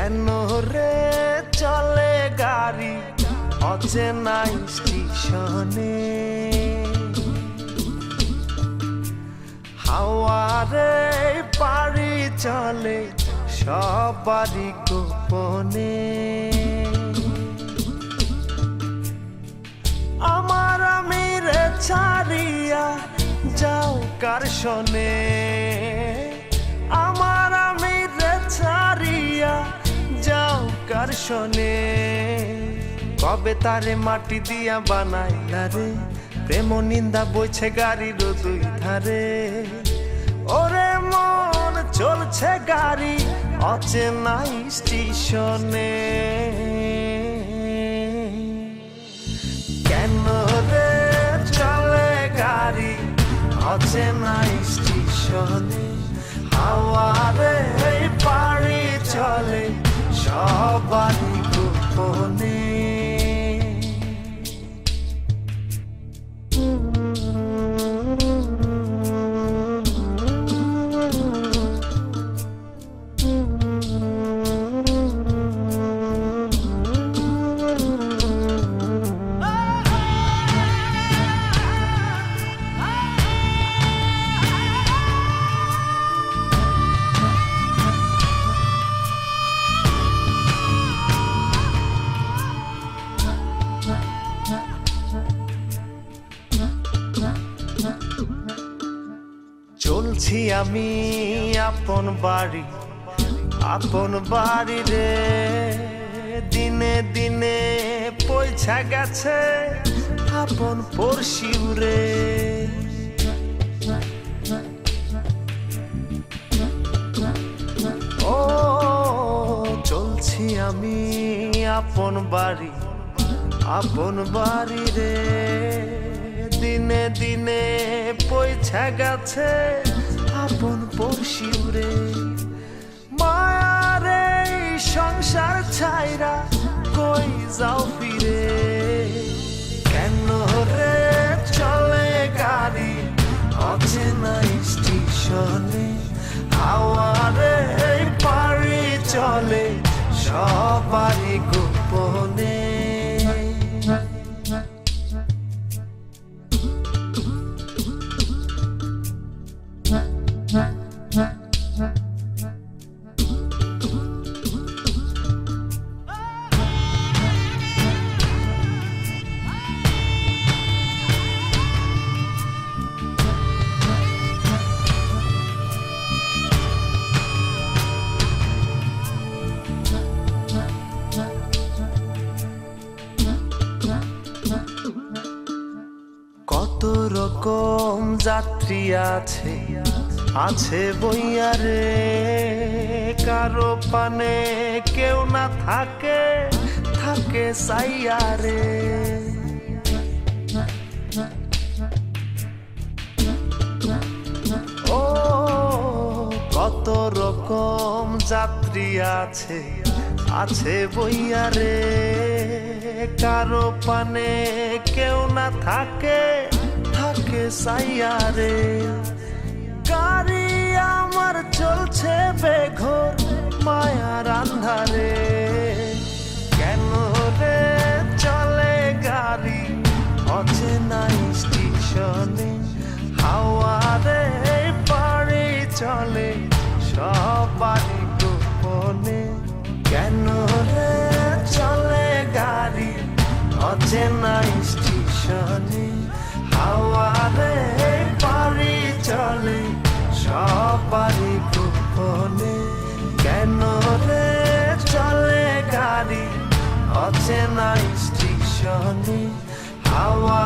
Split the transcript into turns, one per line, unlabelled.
কেন রে চলে গাড়ি অচেনা স্টেশনে, হাওয়ারে পাড়ি চলে সবারই গোপনে। আমার আমিরে ছাড়িয়া যাও কার শোনে, আমার আমিরে ছাড়িয়া যাও কার শোনে। কবে তারে মাটি দিয়া বানাইলা রে, প্রেম নিন্দা বইছে গাড়ির দুই ধারে। ওরে মন চলছে গাড়ি অচেনা স্টেশনে, কেন রে চলে গাড়ি অচেনা স্টেশনে, হাওয়ারে পাড়ি চলে সবারই গোপনে। চলছি আমি আপন বাড়ি রে, দিনে দিনে পয়সা গেছে আপন পড়শিও রে। ও চলছি আমি আপন বাড়ি রে, দিনে দিনে পয়সা গেছে আপন পড়শিও রে। মায়ারে সংসার ছাইরা কই যাও ফিরে, কেন রে চলে গাড়ি অচেনা স্টেশনে, হাওয়ারে পাড়ি চলে সবারই গোপনে। কত রকম যাত্রী আছে বইয়া রে, কারো পানে কেউ না থাকে সাইয়া রে। ও কত রকম যাত্রী আছে বইয়া রে, কারো পানে কেউ না থাকে সাইয়া রে। গাড়ি আমার চলছে বেঘোর মায়ার আন্ধারে, কেন রে চলে গাড়ি অচেনা স্টেশনে, হাওয়ারে পাড়ি চলে সবারই গোপনে। কেন রে চলে গাড়ি অচেনা স্টেশনে, হাওয়ারে পাড়ি চলে সবারই গোপনে। কেন রে চলে গাড়ি অচেনা স্টেশনে, হাওয়া